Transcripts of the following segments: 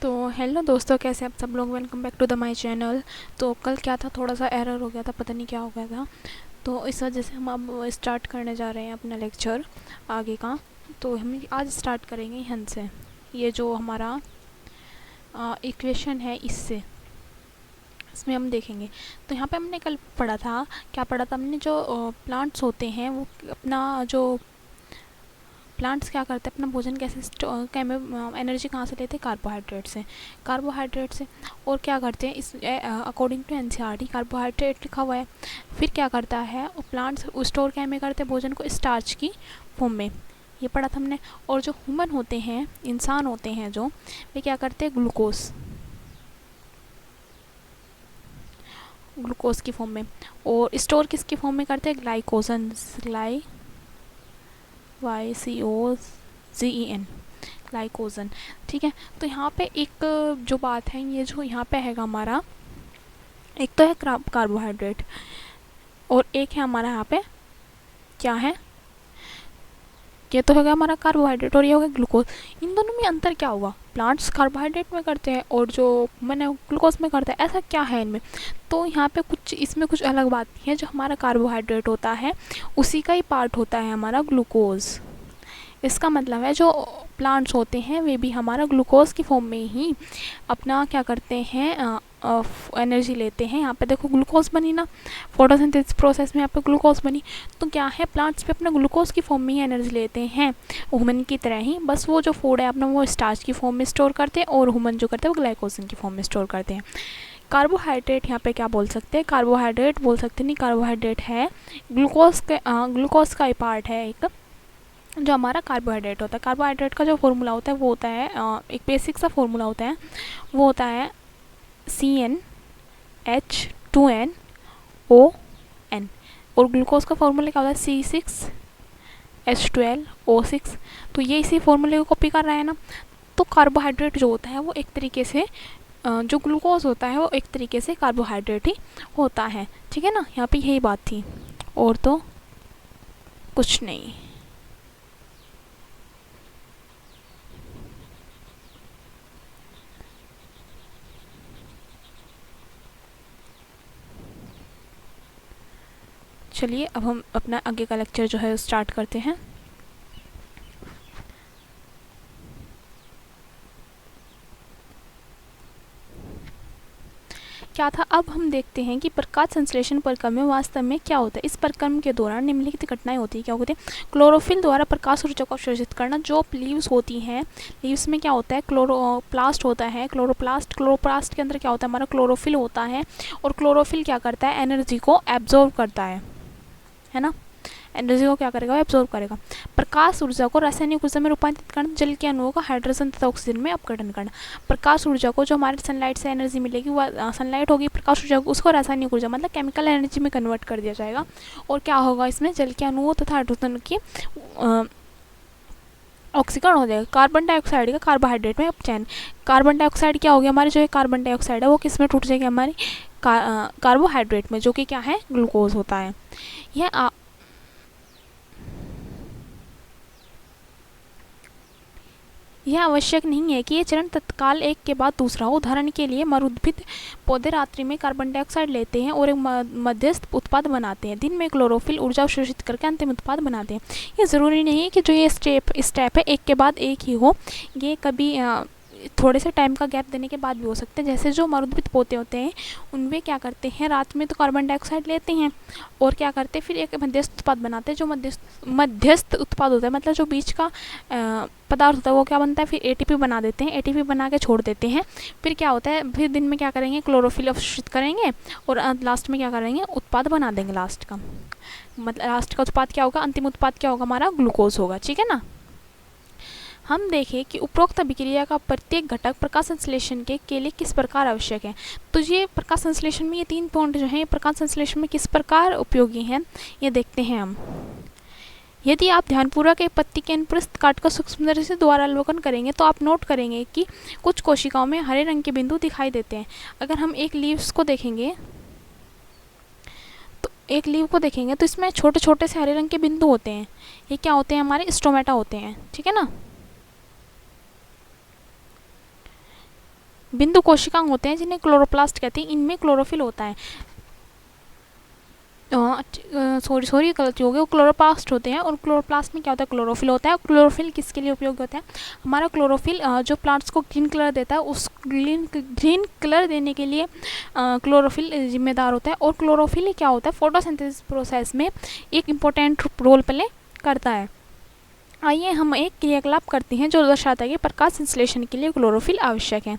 तो हेलो दोस्तों, कैसे आप सब लोग। Welcome back to the my channel. तो कल क्या था, थोड़ा सा एरर हो गया था, पता नहीं क्या हो गया था। तो इस वजह से हम अब स्टार्ट करने जा रहे हैं अपना लेक्चर आगे का। तो हम आज स्टार्ट करेंगे यहाँ से। ये जो हमारा इक्वेशन है इसमें हम देखेंगे। तो यहाँ पे हमने कल पढ़ा था, क्या पढ़ा था हमने, जो प्लांट्स होते हैं वो अपना जो प्लांट्स क्या करते हैं, अपना भोजन कैसे एनर्जी कहाँ से लेते हैं, कार्बोहाइड्रेट से। और क्या करते हैं, इस अकॉर्डिंग टू एनसीईआरटी कार्बोहाइड्रेट लिखा हुआ है। फिर क्या करता है, प्लांट्स स्टोर क्या में करते हैं, भोजन को स्टार्च की फॉर्म में। ये पढ़ा था हमने। और जो ह्यूमन होते हैं, इंसान होते हैं जो, वे क्या करते हैं, ग्लूकोज की फॉर्म में। और स्टोर किसकी फॉर्म में करते हैं, YCOZEN, ग्लाइकोजन। ठीक है। तो यहाँ पे एक जो बात है, ये जो यहाँ पे है हमारा, एक तो है कार्बोहाइड्रेट और एक है हमारा यहाँ पे क्या है, ये तो होगा हमारा कार्बोहाइड्रेट और ये होगा ग्लूकोज। इन दोनों में अंतर क्या हुआ, प्लांट्स कार्बोहाइड्रेट में करते हैं और जो मैंने ग्लूकोज में करते हैं, ऐसा क्या है इनमें। तो यहाँ पे इसमें कुछ अलग बात है। जो हमारा कार्बोहाइड्रेट होता है उसी का ही पार्ट होता है हमारा ग्लूकोज। इसका मतलब है जो प्लांट्स होते हैं वे भी हमारा ग्लूकोज की फॉर्म में ही अपना क्या करते हैं, एनर्जी लेते हैं। यहाँ पे देखो ग्लूकोज बनी ना, फोटोसिंथेसिस प्रोसेस में यहाँ पे ग्लूकोज बनी। तो क्या है, प्लांट्स भी अपना ग्लूकोज की फॉर्म में ही एनर्जी लेते हैं, ह्यूमन की तरह ही। बस वो जो फूड है अपना वो स्टार्च की फॉर्म में स्टोर करते हैं और ह्यूमन जो करते हैं वो ग्लाइकोजन की फॉर्म में स्टोर करते हैं। कार्बोहाइड्रेट यहाँ पे क्या बोल सकते हैं, कार्बोहाइड्रेट बोल सकते नहीं, कार्बोहाइड्रेट है ग्लूकोज का ही पार्ट है एक, जो हमारा कार्बोहाइड्रेट होता है। कार्बोहाइड्रेट का जो फॉर्मूला होता है वो होता है, एक बेसिक सा फॉर्मूला होता है, वो होता है CnH2nOn। और ग्लूकोज का फॉर्मूला क्या होता है, C6H12O6। तो ये इसी फॉर्मूले को कॉपी कर रहा है ना। तो कार्बोहाइड्रेट जो होता है वो एक तरीके से, जो ग्लूकोज होता है वो एक तरीके से कार्बोहाइड्रेट ही होता है। ठीक है ना, यहाँ पे यही बात थी और तो कुछ नहीं। चलिए अब हम अपना आगे का लेक्चर जो है स्टार्ट करते हैं। क्या था, अब हम देखते हैं कि प्रकाश संश्लेषण प्रक्रम में वास्तव में क्या होता है। इस प्रक्रम के दौरान निम्नलिखित घटनाएं होती है। क्या होती है, क्लोरोफिल द्वारा प्रकाश ऊर्जा को अवशोषित करना। जो लीव्स होती हैं, लीव्स में क्या होता है, क्लोरोप्लास्ट होता है। क्लोरोप्लास्ट के अंदर क्या होता है, हमारा क्लोरोफिल होता है। और क्लोरोफिल क्या करता है, एनर्जी को एब्जॉर्व करता है ना। एनर्जी को क्या करेगा, एब्जॉर्व करेगा। प्रकाश ऊर्जा को रासायनिक ऊर्जा में रूपांतरित करना। जल के अणुओं का हाइड्रोजन तथा ऑक्सीजन में अपघटन करना। प्रकाश ऊर्जा को, जो हमारे सनलाइट से एनर्जी मिलेगी, वह सनलाइट होगी, प्रकाश ऊर्जा को उसको रासायनिक ऊर्जा मतलब केमिकल एनर्जी में कन्वर्ट कर दिया जाएगा। और क्या होगा, इसमें जल के अणुओं तथा हाइड्रोजन की ऑक्सीकरण हो जाएगा। कार्बन डाइऑक्साइड का कार्बोहाइड्रेट में अपचयन। कार्बन डाइऑक्साइड क्या हो गया, हमारी जो है कार्बन डाइऑक्साइड है वो किस में टूट जाएगी, हमारी कार्बोहाइड्रेट में, जो कि क्या है, ग्लूकोज होता है। यह आवश्यक नहीं है कि ये चरण तत्काल एक के बाद दूसरा हो। उदाहरण के लिए मरुद्भिद पौधे रात्रि में कार्बन डाइऑक्साइड लेते हैं और एक मध्यस्थ उत्पाद बनाते हैं। दिन में क्लोरोफिल ऊर्जा अवशोषित करके अंतिम उत्पाद बनाते हैं। ये ज़रूरी नहीं है कि जो ये स्टेप है एक के बाद एक ही हो। ये कभी थोड़े से टाइम का गैप देने के बाद भी हो सकते हैं। जैसे जो मरुद्भिद पौधे होते हैं उनमें क्या करते हैं, रात में तो कार्बन डाइऑक्साइड लेते हैं और क्या करते हैं, फिर एक मध्यस्थ उत्पाद बनाते हैं। जो मध्यस्थ उत्पाद होता है, मतलब जो बीच का पदार्थ होता है वो क्या बनता है, फिर ATP बना देते हैं। ATP बना के छोड़ देते हैं। फिर क्या होता है, फिर दिन में क्या करेंगे, क्लोरोफिल अवशोषित करेंगे और लास्ट में क्या करेंगे, उत्पाद बना देंगे। लास्ट का मतलब लास्ट का उत्पाद क्या होगा, अंतिम उत्पाद क्या होगा, हमारा ग्लूकोज होगा। ठीक है ना। हम देखें कि उपरोक्त अभिक्रिया का प्रत्येक घटक प्रकाश संश्लेषण के लिए किस प्रकार आवश्यक है। तो ये प्रकाश संश्लेषण में ये 3 पॉइंट जो हैं, प्रकाश संश्लेषण में किस प्रकार उपयोगी हैं, ये देखते हैं हम। यदि आप ध्यानपूर्वक एक पत्ती के अनुप्रस्थ काट कर सूक्ष्म से द्वारा अवलोकन करेंगे तो आप नोट करेंगे कि कुछ कोशिकाओं में हरे रंग के बिंदु दिखाई देते हैं। अगर हम एक लीव्स को देखेंगे तो इसमें छोटे छोटे से हरे रंग के बिंदु होते हैं। ये क्या होते हैं, हमारे स्टोमेटा होते हैं। ठीक है ना। बिंदु कोशिकाएं होते हैं जिन्हें क्लोरोप्लास्ट कहते हैं, इनमें क्लोरोफिल होता है। सॉरी गलती हो गई, वो क्लोरोप्लास्ट होते हैं और क्लोरोप्लास्ट में क्या होता है, क्लोरोफिल होता है। क्लोरोफिल किसके लिए उपयोग होता है, हमारा क्लोरोफिल जो प्लांट्स को ग्रीन कलर देता है, उस ग्रीन कलर देने के लिए क्लोरोफिल जिम्मेदार होता है। और क्लोरोफिल क्या होता है, फोटोसिंथेसिस प्रोसेस में एक इम्पोर्टेंट रोल प्ले करता है। आइए हम एक क्रियाकलाप करते हैं जो दर्शाता है कि प्रकाश संश्लेषण के लिए क्लोरोफिल आवश्यक है।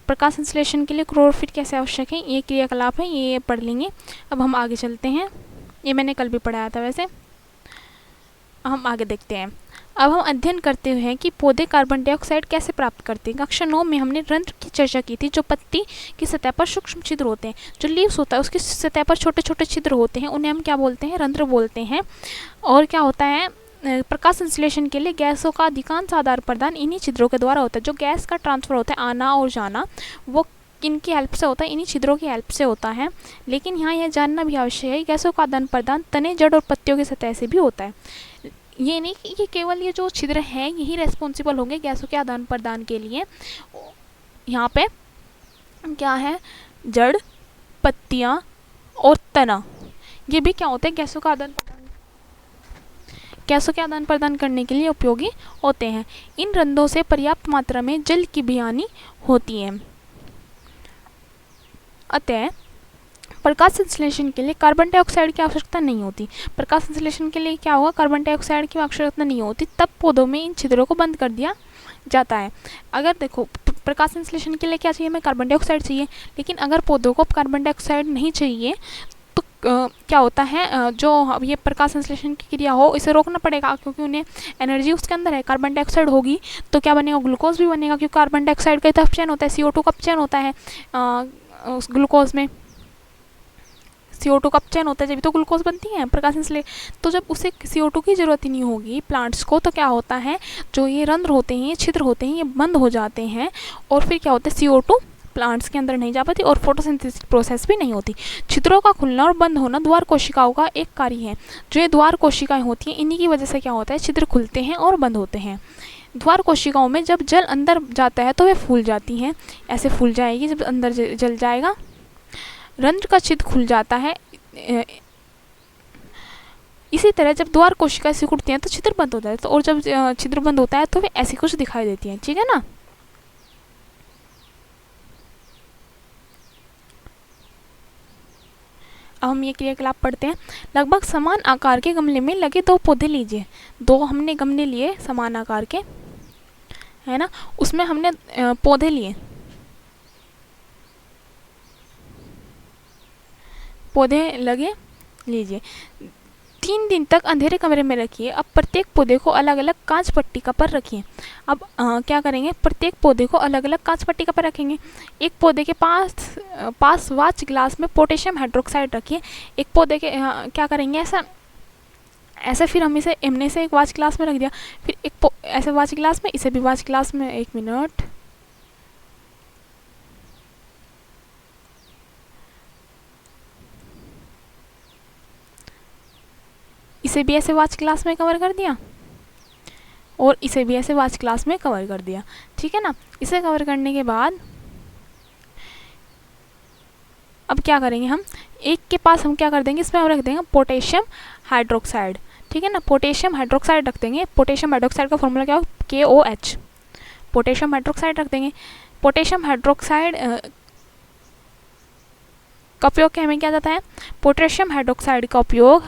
प्रकाश संश्लेषण के लिए क्लोरोफिल कैसे आवश्यक है, ये क्रियाकलाप है, ये पढ़ लेंगे। अब हम आगे चलते हैं, ये मैंने कल भी पढ़ाया था वैसे। हम आगे देखते हैं। अब हम अध्ययन करते हैं कि पौधे कार्बन डाइऑक्साइड कैसे प्राप्त करते हैं। कक्षा 9 में हमने रंध्र की चर्चा की थी, जो पत्ती की सतह पर सूक्ष्म छिद्र होते हैं। जो लीव्स होता है उसकी सतह पर छोटे छोटे छिद्र होते हैं, उन्हें हम क्या बोलते हैं, रंध्र बोलते हैं। और क्या होता है, प्रकाश संश्लेषण के लिए गैसों का अधिकांश आदान प्रदान इन्हीं छिद्रों के द्वारा होता है। जो गैस का ट्रांसफर होता है, आना और जाना, वो किनकी हेल्प से होता है, इन्हीं छिद्रों की हेल्प से होता है। लेकिन यहाँ यह जानना भी आवश्यक है कि गैसों का आदान प्रदान तने, जड़ और पत्तियों की सतह से भी होता है। ये नहीं कि केवल ये जो छिद्र हैं यही रेस्पॉन्सिबल होंगे गैसों के आदान प्रदान के लिए। यहाँ पे क्या है, जड़, पत्तियाँ और तना, ये भी क्या होते हैं, गैसों का आदान प्रदान करने के लिए उपयोगी होते हैं। इन रंध्रों से पर्याप्त मात्रा में जल की भी हानि होती है। अतः प्रकाश संश्लेषण के लिए कार्बन डाइऑक्साइड की आवश्यकता नहीं होती। प्रकाश संश्लेषण के लिए क्या होगा, कार्बन डाइऑक्साइड की आवश्यकता नहीं होती, तब पौधों में इन छिद्रों को बंद कर दिया जाता है। अगर देखो प्रकाश संश्लेषण के लिए क्या चाहिए, हमें कार्बन डाइऑक्साइड चाहिए, लेकिन अगर पौधों को कार्बन डाइऑक्साइड नहीं चाहिए तो क्या होता है, जो ये प्रकाश संश्लेषण की क्रिया हो इसे रोकना पड़ेगा, क्योंकि उन्हें एनर्जी उसके अंदर है। कार्बन डाइऑक्साइड होगी तो क्या बनेगा, ग्लूकोज भी बनेगा, क्योंकि कार्बन डाइऑक्साइड का अपचयन होता है, CO2 का अपचयन होता है उस ग्लूकोज में। CO2 का अपचयन होता है जब तो ग्लूकोज बनती है प्रकाश संश्लेषण। तो जब उसे CO2 की जरूरत ही नहीं होगी प्लांट्स को, तो क्या होता है, जो ये रंध्र होते हैं, ये छिद्र होते हैं, ये बंद हो जाते हैं। और फिर क्या होता है, CO2 प्लांट्स के अंदर नहीं जा पाती और फोटोसिंथेसिस प्रोसेस भी नहीं होती। छिद्रों का खुलना और बंद होना द्वार कोशिकाओं का एक कार्य है। जो ये द्वार कोशिकाएं होती हैं, इन्हीं की वजह से क्या होता है, छिद्र खुलते हैं और बंद होते हैं। द्वार कोशिकाओं में जब जल अंदर जाता है तो वे फूल जाती हैं, ऐसे फूल जाएगी जब अंदर जल जाएगा। रंध्र का छिद्र खुल जाता है। इसी तरह जब द्वार कोशिकाएं सिकुड़ती हैं तो छिद्र बंद होता है, तो और जब छिद्र बंद होता है तो वे ऐसी कुछ दिखाई देती हैं, ठीक है ना। अब हम ये क्रियाकलाप पढ़ते हैं। लगभग समान आकार के गमले में लगे 2 पौधे लीजिए। 2 हमने गमले लिए समान आकार के, है ना, उसमें हमने पौधे लिए, पौधे लगे लीजिए। 3 दिन तक अंधेरे कमरे में रखिए। अब प्रत्येक पौधे को अलग अलग कांच पट्टिका पर रखिए। अब क्या करेंगे, प्रत्येक पौधे को अलग अलग कांच पट्टिका पर रखेंगे। एक पौधे के पास वाच ग्लास में पोटेशियम हाइड्रोक्साइड रखिए। एक पौधे के क्या करेंगे, ऐसा फिर हमने से एक वाच ग्लास में रख दिया, फिर एक ऐसे वाच ग्लास में, इसे भी वाच ग्लास में, 1 मिनट, इसे भी ऐसे वाच ग्लास में कवर कर दिया और इसे भी ऐसे वाच ग्लास में कवर कर दिया, ठीक है ना। इसे कवर करने के बाद अब क्या करेंगे, हम एक के पास हम क्या कर देंगे, इसमें हम रख देंगे पोटेशियम हाइड्रोक्साइड, ठीक है ना। पोटेशियम हाइड्रोक्साइड रख देंगे। पोटेशियम हाइड्रोक्साइड का फॉर्मूला क्या हो, KOH। पोटेशियम हाइड्रोक्साइड रख देंगे। पोटेशियम हाइड्रोक्साइड का उपयोग क्या हमें किया जाता है, पोटेशियम हाइड्रोक्साइड का उपयोग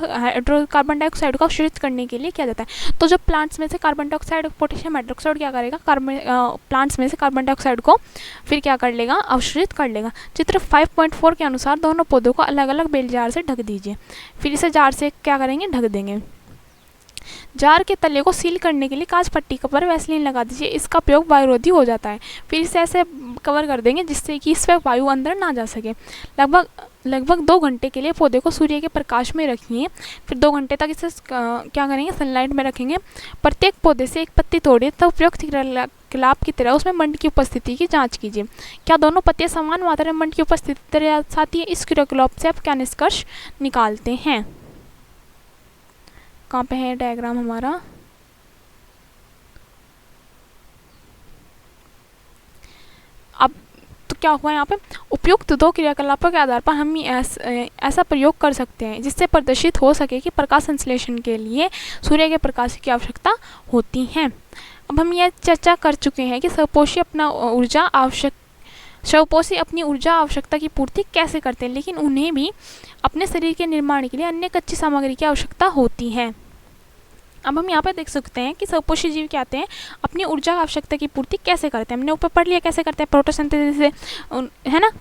कार्बन डाइऑक्साइड को अवशोषित करने के लिए किया जाता है। तो जब प्लांट्स में से कार्बन डाइऑक्साइड, पोटेशियम हाइड्रोक्साइड क्या करेगा, प्लांट्स में से कार्बन डाइऑक्साइड को फिर क्या कर लेगा, अवशोषित कर लेगा। चित्र 5.4 के अनुसार दोनों पौधों को अलग अलग बेल जार से ढक दीजिए। फिर इसे जार से क्या करेंगे, ढक देंगे। जार के तले को सील करने के लिए कांच पट्टी पर वैसलीन लगा दीजिए। इसका उपयोग वायुरोधी हो जाता है। फिर इसे ऐसे कवर कर देंगे जिससे कि इसमें वायु अंदर ना जा सके। लगभग 2 घंटे के लिए पौधे को सूर्य के प्रकाश में रखिए। फिर 2 घंटे तक इसे क्या करेंगे, सनलाइट में रखेंगे। प्रत्येक पौधे से एक पत्ती तोड़िए, तब उपयुक्त क्रियाकलाप की तरह उसमें मंड की उपस्थिति की जांच कीजिए। क्या दोनों पत्तियां समान मात्रा में मंड की उपस्थिति दर्शाती है। इस क्रियाकलाप से आप क्या निष्कर्ष निकालते हैं। कहाँ पे है डायग्राम हमारा, अब तो क्या हुआ यहाँ पे, उपयुक्त दो क्रियाकलापों के आधार पर हम ऐसा प्रयोग कर सकते हैं जिससे प्रदर्शित हो सके कि प्रकाश संश्लेषण के लिए सूर्य के प्रकाश की आवश्यकता होती है। अब हम यह चर्चा कर चुके हैं कि स्वपोषी अपनी ऊर्जा आवश्यकता की पूर्ति कैसे करते हैं, लेकिन उन्हें भी अपने शरीर के निर्माण के लिए अन्य कच्ची सामग्री की आवश्यकता होती है। अब हम यहाँ पे देख सकते हैं कि स्वपोषी जीव क्या आते हैं, अपनी ऊर्जा आवश्यकता की पूर्ति कैसे करते हैं। हमने ऊपर पढ़ लिया कैसे करते हैं, फोटोसिंथेसिस से, है ना।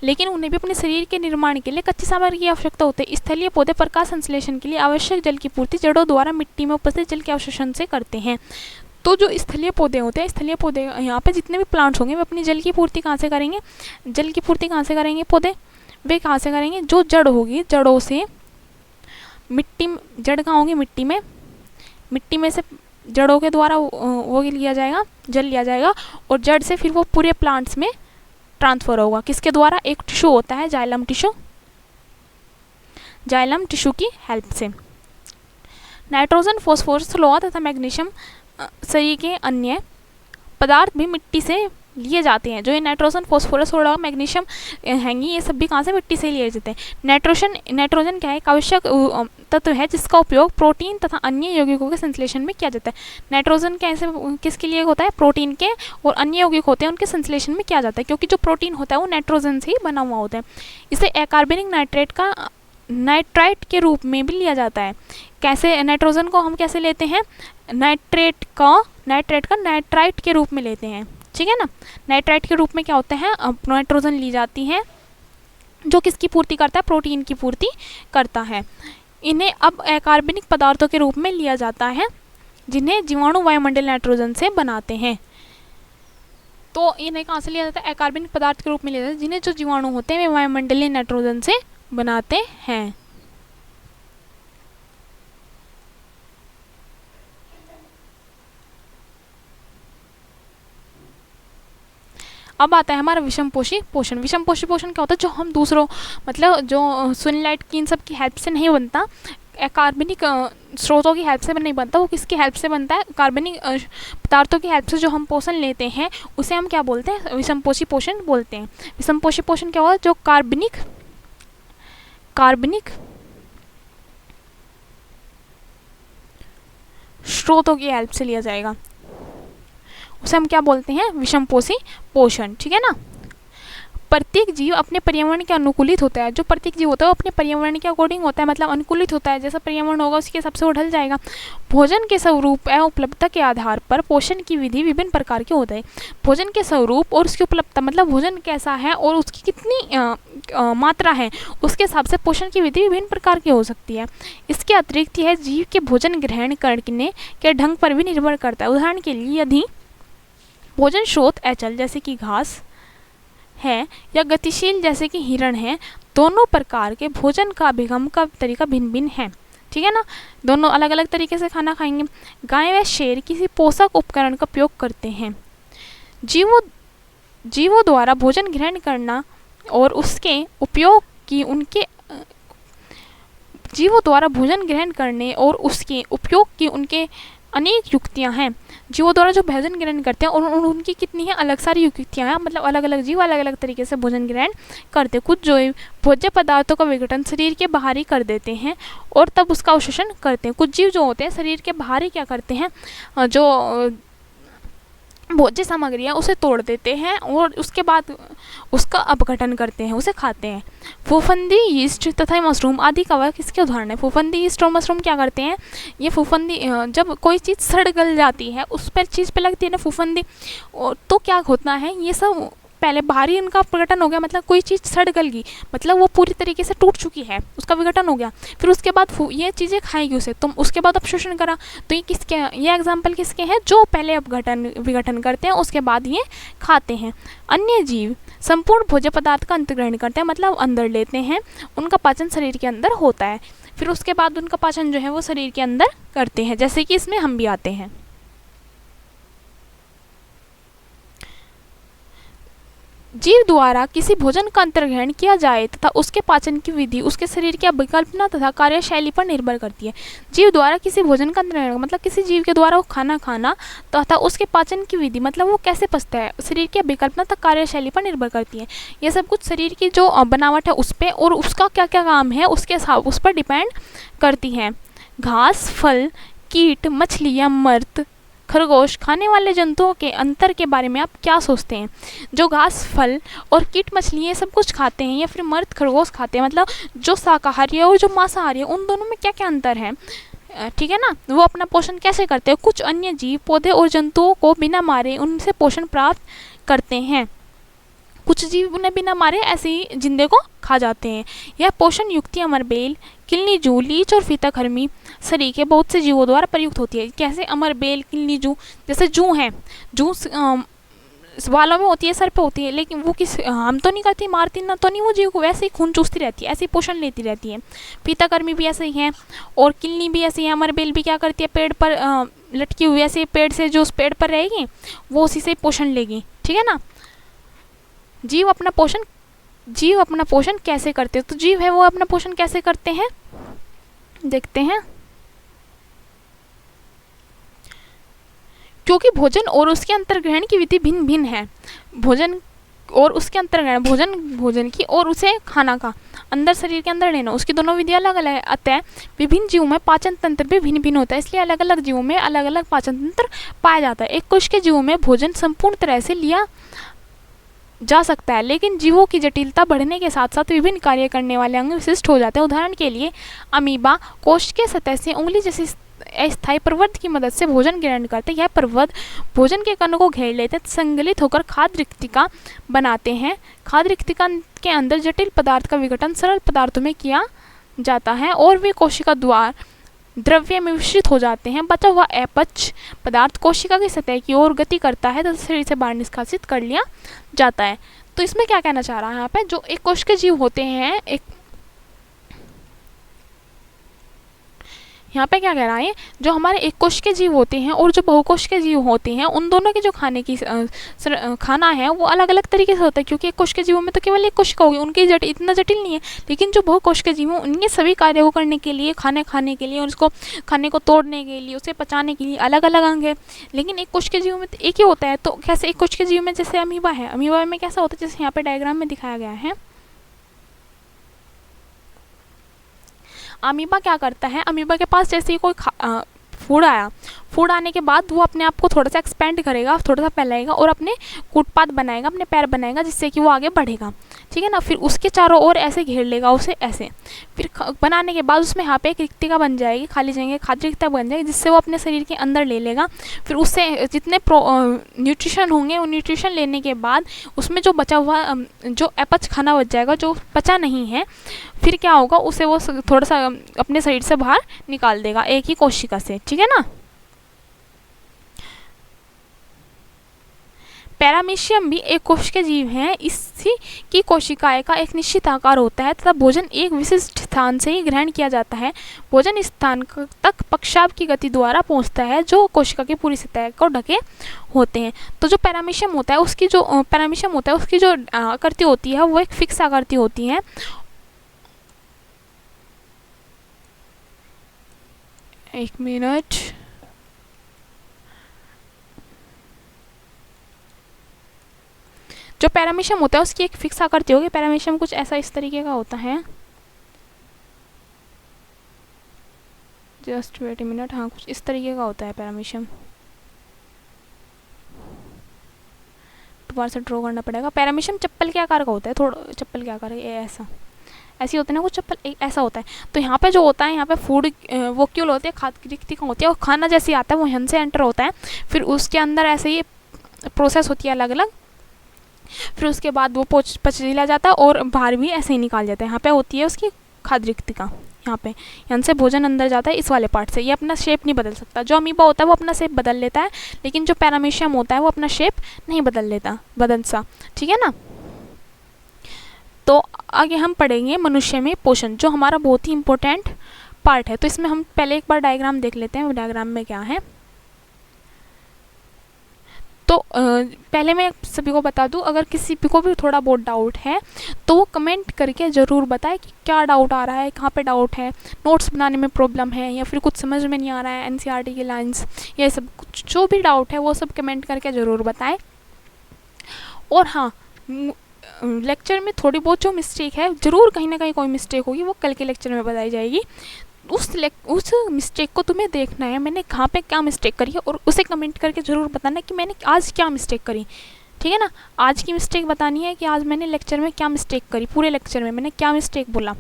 लेकिन उन्हें भी अपने शरीर के निर्माण के लिए कच्ची सामग्री की आवश्यकता होती है। स्थलीय पौधे प्रकाश संश्लेषण के लिए आवश्यक जल की पूर्ति जड़ों द्वारा मिट्टी में उपस्थित जल के अवशोषण से करते हैं। तो जो स्थलीय पौधे होते हैं, स्थलीय पौधे यहाँ पे जितने भी प्लांट्स होंगे वे अपनी जल की पूर्ति कहाँ से करेंगे, जल की पूर्ति कहाँ से करेंगे पौधे, वे कहाँ से करेंगे, जो जड़ होगी जड़ों से मिट्टी, जड़ कहाँ होगी मिट्टी में से जड़ों के द्वारा वो लिया जाएगा, जल लिया जाएगा और जड़ से फिर वो पूरे प्लांट्स में ट्रांसफर होगा। किसके द्वारा, एक टिश्यू होता है जाइलम टिश्यू की हेल्प से। नाइट्रोजन, फॉस्फोरस, लोहा तथा मैग्नीशियम शरीर के अन्य पदार्थ भी मिट्टी से लिए जाते हैं। जो ये नाइट्रोजन, फॉस्फोरस और मैग्नीशियम हैंगी, ये सब भी कहाँ से, मिट्टी से लिए जाते हैं। नाइट्रोजन क्या है, एक आवश्यक तत्व है जिसका उपयोग प्रोटीन तथा अन्य यौगिकों के संश्लेषण में किया जाता है। नाइट्रोजन कैसे, किसके लिए होता है, प्रोटीन के, और अन्य यौगिक होते हैं उनके संश्लेषण में किया जाता है, क्योंकि जो प्रोटीन होता है वो नाइट्रोजन से ही बना हुआ होता है। इसे अकार्बनिक नाइट्राइट के रूप में भी लिया जाता है। कैसे, नाइट्रोजन को हम कैसे लेते हैं, नाइट्रेट का नाइट्राइट के रूप में लेते हैं, ठीक है ना। नाइट्राइट के रूप में क्या होता है, नाइट्रोजन ली जाती है जो किसकी पूर्ति करता है, प्रोटीन की पूर्ति करता है। इन्हें अब अकार्बनिक पदार्थों के रूप में लिया जाता है जिन्हें जीवाणु वायुमंडल नाइट्रोजन से बनाते हैं। तो इन्हें कहाँ से लिया जाता है, अकार्बनिक पदार्थ के रूप में लिया जाता है जिन्हें जो जीवाणु होते हैं वे वायुमंडलीय नाइट्रोजन से बनाते हैं। अब आता है हमारा विषमपोषी पोषण। विषमपोषी पोषण क्या होता है, जो हम दूसरों, मतलब जो सनलाइट की इन सब की हेल्प से नहीं बनता, कार्बनिक स्रोतों की हेल्प से नहीं बनता, वो किसकी हेल्प से बनता है, कार्बनिक पदार्थों की हेल्प से जो हम पोषण लेते हैं उसे हम क्या बोलते हैं, विषमपोषी पोषण बोलते हैं। विषमपोषी पोषण क्या होगा, जो कार्बनिक स्रोतों की हेल्प से लिया जाएगा, उसे हम क्या बोलते हैं, विषमपोषी पोषण, ठीक है ना। प्रत्येक जीव अपने पर्यावरण के अनुकूलित होता है। जो प्रत्येक जीव होता है वो अपने पर्यावरण के अकॉर्डिंग होता है, मतलब अनुकूलित होता है, जैसा पर्यावरण होगा उसके हिसाब से वो ढल जाएगा। भोजन के स्वरूप एवं उपलब्धता के आधार पर पोषण की विधि विभिन्न प्रकार की होता है। भोजन के स्वरूप और उसकी उपलब्धता, मतलब भोजन कैसा है और उसकी कितनी मात्रा है, उसके हिसाब से पोषण की विधि विभिन्न प्रकार की हो सकती है। इसके अतिरिक्त यह जीव के भोजन ग्रहण करने के ढंग पर भी निर्भर करता है। उदाहरण के लिए यदि भोजन स्रोत अचल जैसे कि घास है या गतिशील जैसे कि हिरण है, दोनों प्रकार के भोजन का अभिगम का तरीका भिन्न भिन्न है, ठीक है ना। दोनों अलग अलग तरीके से खाना खाएंगे। गाय व शेर किसी पोषक उपकरण का उपयोग करते हैं। जीवों द्वारा भोजन ग्रहण करना और उसके उपयोग की उनके जीवों द्वारा भोजन ग्रहण करने और उसके उपयोग की उनके अनेक युक्तियां हैं। जीवों द्वारा जो भोजन ग्रहण करते हैं और उनकी कितनी है, अलग सारी युक्तियां हैं, मतलब अलग अलग जीव अलग अलग तरीके से भोजन ग्रहण करते हैं। कुछ जो भोज्य पदार्थों का विघटन शरीर के बाहर ही कर देते हैं और तब उसका अवशोषण करते हैं। कुछ जीव जो होते हैं शरीर के बाहर ही क्या करते हैं, जो भोज्य सामग्री है उसे तोड़ देते हैं और उसके बाद उसका अपघटन करते हैं, उसे खाते हैं। फूफंदी, यीस्ट तथा मशरूम आदि का वह किसके उदाहरण है। फूफंदी, यीस्ट और मशरूम क्या करते हैं, ये फूफंदी, जब कोई चीज़ सड़ गल जाती है उस पर चीज़ पे लगती है ना फूफंदी, तो क्या होता है, ये सब पहले बाहरी इनका विघटन हो गया, मतलब कोई चीज़ सड़ गल गई, मतलब वो पूरी तरीके से टूट चुकी है, उसका विघटन हो गया, फिर उसके बाद ये चीज़ें खाएगी उसे, तुम उसके बाद अपशोषण करा। तो ये किसके, ये एग्जाम्पल किसके हैं, जो पहले विघटन करते हैं उसके बाद ये खाते हैं। अन्य जीव संपूर्ण भोज्य पदार्थ का अंतर्ग्रहण करते हैं, मतलब अंदर लेते हैं, उनका पाचन शरीर के अंदर होता है, फिर उसके बाद उनका पाचन जो है वो शरीर के अंदर करते हैं, जैसे कि इसमें हम भी आते हैं। जीव द्वारा किसी भोजन का अंतर्ग्रहण किया जाए तथा उसके पाचन की विधि उसके शरीर की अभिकल्पना तथा कार्यशैली पर निर्भर करती है। जीव द्वारा किसी भोजन का अंतर्ग्रहण मतलब किसी जीव के द्वारा वो खाना खाना तथा उसके पाचन की विधि मतलब वो कैसे पचता है, शरीर की अभिकल्पना तथा कार्यशैली पर निर्भर करती है। यह सब कुछ शरीर की जो बनावट है उस पर और उसका क्या क्या काम है उसके हिसाब उस पर डिपेंड करती है। घास, फल, कीट, मछलियाँ, मर्द, खरगोश खाने वाले जंतुओं के अंतर के बारे में आप क्या सोचते हैं? जो घास, फल और कीट मछलियाँ सब कुछ खाते हैं या फिर मर्द खरगोश खाते हैं, मतलब जो शाकाहारी है और जो मांसाहारी है, उन दोनों में क्या क्या अंतर है? ठीक है ना। वो अपना पोषण कैसे करते हैं? कुछ अन्य जीव पौधे और जंतुओं को बिना मारे उनसे पोषण प्राप्त करते हैं, कुछ जीव उन्हें बिना मारे ऐसे ही जिंदे को खा जाते हैं। यह पोषण युक्ति अमरबेल, किलनी जू, लीच और फीताखर्मी सरीखे बहुत से जीवों द्वारा प्रयुक्त होती है। कैसे? अमरबेल, किलनी जू, जैसे जू हैं, जू बालों में होती है, सर पे होती है, लेकिन वो किस हम तो नहीं करती, मारती ना तो नहीं, वो जीव को वैसे ही खून चूसती रहती है, ऐसे ही पोषण लेती रहती है। फीताकर्मी भी ऐसे ही हैं और किलनी भी ऐसी है। अमरबेल भी क्या करती है, पेड़ पर लटकी हुई ऐसे पेड़ से जो उस पेड़ पर रहेगी वो उसी से पोषण लेगी। ठीक है ना। जीव अपना पोषण कैसे करते हैं? तो जीव है वो अपना पोषण कैसे करते हैं, देखते हैं। क्योंकि भोजन और उसके अंतर्ग्रहण की विधि भिन्न भिन्न है। भोजन और उसके अंतर्ग्रहण, भोजन की और उसे खाना का अंदर शरीर के अंदर लेना, उसकी दोनों विधियां अलग अलग है। अतः विभिन्न जीवों में पाचन तंत्र भी भिन्न भिन्न होता है, इसलिए अलग अलग जीवों में अलग अलग पाचन तंत्र पाया जाता है। एक कोश के जीवों में भोजन संपूर्ण तरह से लिया जा सकता है, लेकिन जीवों की जटिलता बढ़ने के साथ साथ विभिन्न कार्य करने वाले अंग विशिष्ट हो जाते हैं। उदाहरण के लिए अमीबा कोश के सतह से उंगली जैसी अस्थायी प्रवर्ध की मदद से भोजन ग्रहण करते हैं। यह प्रवर्ध भोजन के कणों को घेर लेते हैं, संगलित होकर खाद्य रिक्तिका बनाते हैं। खाद्य रिक्तिका के अंदर जटिल पदार्थ का विघटन सरल पदार्थों में किया जाता है और वे कोशिका द्वार द्रव्य में मिश्रित हो जाते हैं। बचा हुआ अपच पदार्थ कोशिका की सतह की ओर गति करता है तथा शरीर से बाहर निष्कासित कर लिया जाता है। तो इसमें क्या कहना चाह रहा है यहाँ पे, जो एक कोश के जीव होते हैं, यहाँ पे क्या कह रहा है, जो हमारे एक कोश के जीव होते हैं और जो बहुकोश के जीव होते हैं, उन दोनों के जो खाने की खाना है वो अलग अलग तरीके से होता है। क्योंकि एक कोश के जीवों में तो केवल एक कोशिका होगी, उनकी इतना जटिल नहीं है, लेकिन जो बहुकोश के जीव हैं उनके सभी कार्यों को करने के लिए, खाने के लिए, उसको खाने को तोड़ने के लिए, उसे पचाने के लिए अलग अलग अंग है। लेकिन एक कोश के जीव में तो एक ही होता है। तो कैसे? एक कोश के जीव में जैसे अमीबा है, अमीबा में कैसा होता है, जैसे यहाँ पे डायग्राम में दिखाया गया है। अमीबा क्या करता है, अमीबा के पास जैसे ही कोई फूड आया, फूड आने के बाद वो अपने आप को थोड़ा सा एक्सपेंड करेगा, थोड़ा सा फैलाएगा और अपने कूटपात बनाएगा, अपने पैर बनाएगा, जिससे कि वो आगे बढ़ेगा। ठीक है ना। फिर उसके चारों ओर ऐसे घेर लेगा उसे, ऐसे। फिर बनाने के बाद उसमें यहाँ पे एक रिक्तिका बन जाएगी, खाली जगह खाद्य रिक्तिका बन जाएगी, जिससे वो अपने शरीर के अंदर ले लेगा। फिर उससे जितने न्यूट्रिशन होंगे, वो न्यूट्रिशन लेने के बाद उसमें जो बचा हुआ जो अपच खाना बच जाएगा, जो पचा नहीं है, फिर क्या होगा, उसे वो थोड़ा सा अपने शरीर से बाहर निकाल देगा एक ही कोशिका से। ठीक है ना। पैरामीशियम भी एक कोश के जीव हैं। इसी की कोशिकाएं का एक निश्चित आकार होता है तथा भोजन एक विशिष्ट स्थान से ही ग्रहण किया जाता है। भोजन स्थान तक पक्षाभ की गति द्वारा पहुंचता है, जो कोशिका की पूरी सतह को ढके होते हैं। तो जो पैरामीशियम होता है उसकी जो आकृति होती है वो एक फिक्स आकृति होती है। एक मिनट, जो पैरामीशियम होता है उसकी एक फिक्स आकृति होगी। पैरामीशियम कुछ ऐसा इस तरीके का होता है, जस्ट वेट ए मिनट, हाँ कुछ इस तरीके का होता है पैरामीशियम। दोबारा से ड्रॉ करना पड़ेगा। पैरामीशियम चप्पल के आकार का होता है, थोड़ा चप्पल के आकार ऐसा ऐसी होता है ना, कुछ चप्पल ऐसा होता है। तो यहाँ पे जो होता है, यहाँ पे फूड वोक्यूल होती है, खाद्य रिक्तिका होती है, और खाना जैसे आता है वो यहाँ से एंटर होता है। फिर उसके अंदर ऐसे ही प्रोसेस होती है अलग अलग। फिर उसके बाद वो पच लिया जाता है और बाहर भी ऐसे ही निकाल जाता है। यहाँ पे होती है उसकी खाद्य रिक्तिका, यहाँ से भोजन अंदर जाता है इस वाले पार्ट से। ये अपना शेप नहीं बदल सकता। जो अमीबा होता है वो अपना शेप बदल लेता है, लेकिन जो पैरामीशियम होता है वो अपना शेप नहीं बदल सा। ठीक है ना। तो आगे हम पढ़ेंगे मनुष्य में पोषण, जो हमारा बहुत ही इम्पोर्टेंट पार्ट है। तो इसमें हम पहले एक बार डायग्राम देख लेते हैं, वो डायग्राम में क्या है। तो पहले मैं सभी को बता दूं, अगर किसी भी को भी थोड़ा बहुत डाउट है तो वो कमेंट करके ज़रूर बताए कि क्या डाउट आ रहा है, कहाँ पे डाउट है, नोट्स बनाने में प्रॉब्लम है या फिर कुछ समझ में नहीं आ रहा है एनसीईआरटी की लाइंस, ये सब कुछ जो भी डाउट है वो सब कमेंट करके ज़रूर बताएं। और हाँ, लेक्चर में थोड़ी बहुत जो मिस्टेक है, ज़रूर कहीं ना कहीं कोई मिस्टेक होगी, वो कल के लेक्चर में बताई जाएगी। उस मिस्टेक को तुम्हें देखना है, मैंने कहाँ पे क्या मिस्टेक करी है, और उसे कमेंट करके ज़रूर बताना कि मैंने आज क्या मिस्टेक करी। ठीक है ना, आज की मिस्टेक बतानी है कि आज मैंने लेक्चर में क्या मिस्टेक करी, पूरे लेक्चर में मैंने क्या मिस्टेक बोला।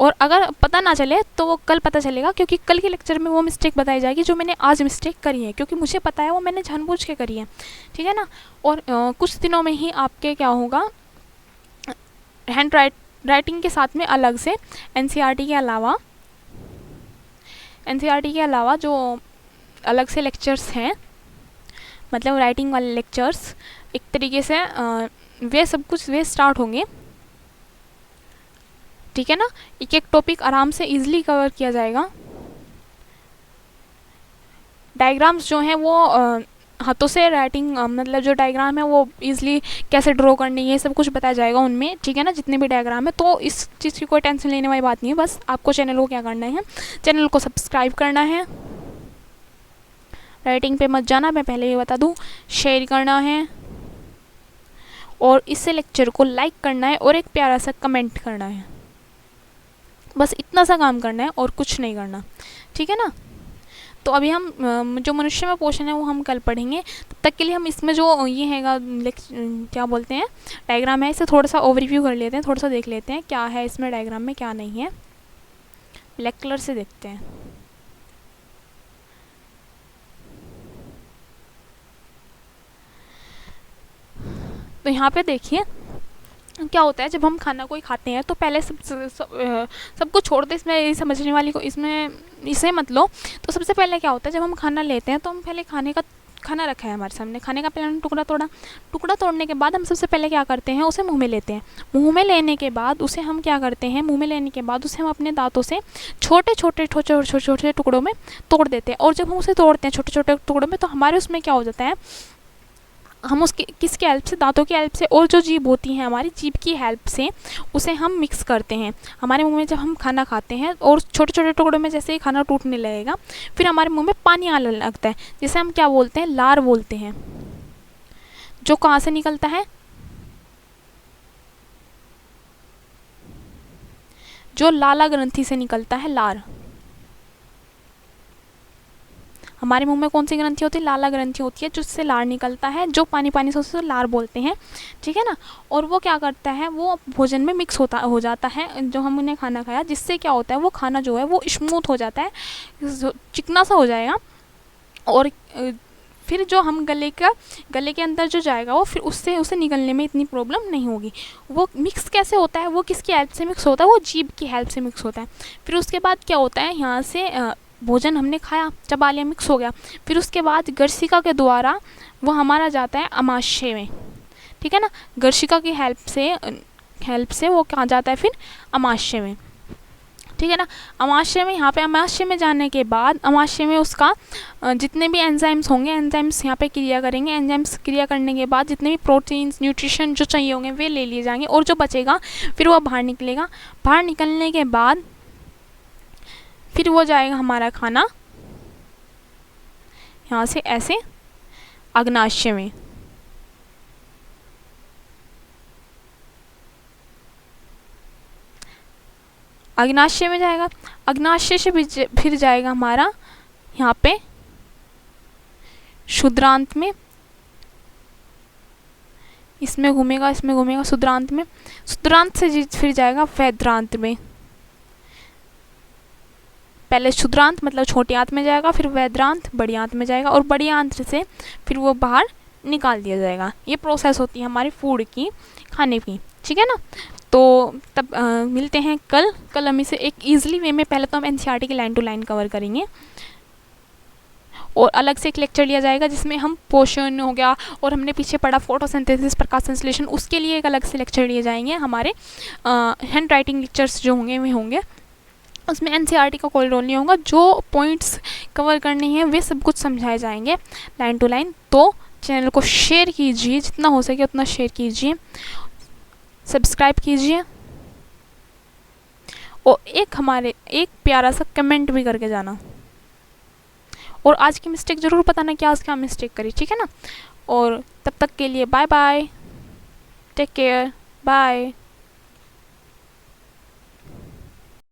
और अगर पता ना चले तो वो कल पता चलेगा, क्योंकि कल के लेक्चर में वो मिस्टेक बताई जाएगी जो मैंने आज मिस्टेक करी है, क्योंकि मुझे पता है वो मैंने जानबूझ के करी है। ठीक है ना। और कुछ दिनों में ही आपके क्या होगा, राइटिंग के साथ में अलग से एनसीईआरटी के अलावा जो अलग से लेक्चर्स हैं, मतलब राइटिंग वाले लेक्चर्स एक तरीके से वे सब कुछ वे स्टार्ट होंगे। ठीक है ना, एक एक टॉपिक आराम से इजीली कवर किया जाएगा। डायग्राम्स जो हैं वो हाथों से राइटिंग, मतलब जो डायग्राम है वो इजीली कैसे ड्रॉ करनी है, ये सब कुछ बताया जाएगा उनमें। ठीक है ना, जितने भी डायग्राम है, तो इस चीज़ की कोई टेंशन लेने वाली बात नहीं है। बस आपको चैनल को क्या करना है, चैनल को सब्सक्राइब करना है, राइटिंग पे मत जाना, मैं पहले ये बता दूँ, शेयर करना है और इस लेक्चर को लाइक करना है और एक प्यारा सा कमेंट करना है। बस इतना सा काम करना है और कुछ नहीं करना। ठीक है ना। तो अभी हम जो मनुष्य में पोषण है वो हम कल पढ़ेंगे। तब तक के लिए हम इसमें जो ये हैगा क्या बोलते हैं डायग्राम है, इसे थोड़ा सा ओवरव्यू कर लेते हैं, थोड़ा सा देख लेते हैं क्या है इसमें डायग्राम में क्या नहीं है। ब्लैक कलर से देखते हैं। तो यहाँ पे देखिए क्या होता है, जब हम खाना कोई खाते हैं तो पहले सब कुछ छोड़ दे, इसमें समझने वाली को इसमें इसे मत लो। तो सबसे पहले क्या होता है, जब हम खाना लेते हैं तो हम पहले खाना रखा है हमारे सामने, खाने का पहले टुकड़ा तोड़ने के बाद हम सबसे पहले क्या करते हैं, उसे मुंह में लेते हैं। मुंह में लेने के बाद उसे हम क्या करते हैं, मुंह में लेने के बाद उसे हम अपने दांतों से छोटे छोटे टुकड़ों में तोड़ देते हैं। और जब हम उसे तोड़ते हैं छोटे छोटे टुकड़ों में, तो हमारे उसमें क्या हो जाता है, हम उसकी किसकी हेल्प से, दांतों की हेल्प से और जो जीभ होती है हमारी, जीभ की हेल्प से उसे हम मिक्स करते हैं हमारे मुंह में। जब हम खाना खाते हैं और छोटे छोटे टुकड़ों में जैसे ही खाना टूटने लगेगा, फिर हमारे मुंह में पानी आने लगता है, जिसे हम क्या बोलते हैं, लार बोलते हैं। जो कहाँ से निकलता है, जो लाला ग्रंथि से निकलता है, लार। हमारे मुंह में कौन सी ग्रंथि होती है, लाला ग्रंथि होती है, जिससे लार निकलता है, जो पानी पानी से उसे लार बोलते हैं। ठीक है ना। और वो क्या करता है, वो भोजन में मिक्स हो जाता है, जो हमने खाना खाया, जिससे क्या होता है, वो खाना जो है वो स्मूथ हो जाता है, चिकना सा हो जाएगा। और फिर जो हम गले के अंदर जो जाएगा वो फिर उसे निकलने में इतनी प्रॉब्लम नहीं होगी। वो मिक्स कैसे होता है, वो किसकी हेल्प से मिक्स होता है, वो जीभ की हेल्प से मिक्स होता है। फिर उसके बाद क्या होता है, यहाँ से भोजन हमने खाया, चबा लिया, मिक्स हो गया, फिर उसके बाद गर्शिका के द्वारा वो हमारा जाता है अमाशय में। ठीक है ना, गर्शिका की हेल्प से वो कहाँ जाता है, फिर अमाशय में। ठीक है ना। अमाशय में, यहाँ पे अमाशय में जाने के बाद अमाशय में उसका जितने भी एंजाइम्स होंगे, एंजाइम्स यहाँ पे क्रिया करेंगे। एंजाइम्स क्रिया करने के बाद जितने भी प्रोटीन्स, न्यूट्रिशन जो चाहिए होंगे वे ले लिए जाएंगे, और जो बचेगा फिर वो बाहर निकलेगा। बाहर निकलने के बाद फिर वो जाएगा हमारा खाना यहाँ से ऐसे अग्नाशय में। अग्नाशय में जाएगा, अग्नाशय से फिर जाएगा हमारा यहाँ पे क्षुद्रांत में, इसमें घूमेगा क्षुद्रांत में, क्षुद्रांत से फिर जाएगा वैद्रांत में। पहले क्षुद्रांत मतलब छोटी आंत में जाएगा, फिर वैद्रांत बड़ी आंत में जाएगा, और बड़ी आंत से फिर वो बाहर निकाल दिया जाएगा। ये प्रोसेस होती है हमारी फूड की, खाने की। ठीक है ना। तो तब मिलते हैं कल हम इसे एक ईजिली वे में, पहले तो हम एनसीईआरटी की लाइन टू लाइन कवर करेंगे और अलग से एक लेक्चर लिया जाएगा जिसमें हम पोषण हो गया, और हमने पीछे पढ़ा फोटोसिंथेसिस, प्रकाश संश्लेषण, उसके लिए एक अलग से लेक्चर लिए जाएंगे। हमारे हैंड राइटिंग लेक्चर्स जो होंगे वे होंगे। उसमें एनसीईआरटी का कोई रोल नहीं होगा, जो पॉइंट्स कवर करने हैं वे सब कुछ समझाए जाएंगे लाइन टू लाइन। तो चैनल को शेयर कीजिए, जितना हो सके उतना शेयर कीजिए, सब्सक्राइब कीजिए और एक प्यारा सा कमेंट भी करके जाना। और आज की मिस्टेक ज़रूर बताना कि आज क्या मिस्टेक करी, ठीक है ना। और तब तक के लिए bye bye, take care, bye.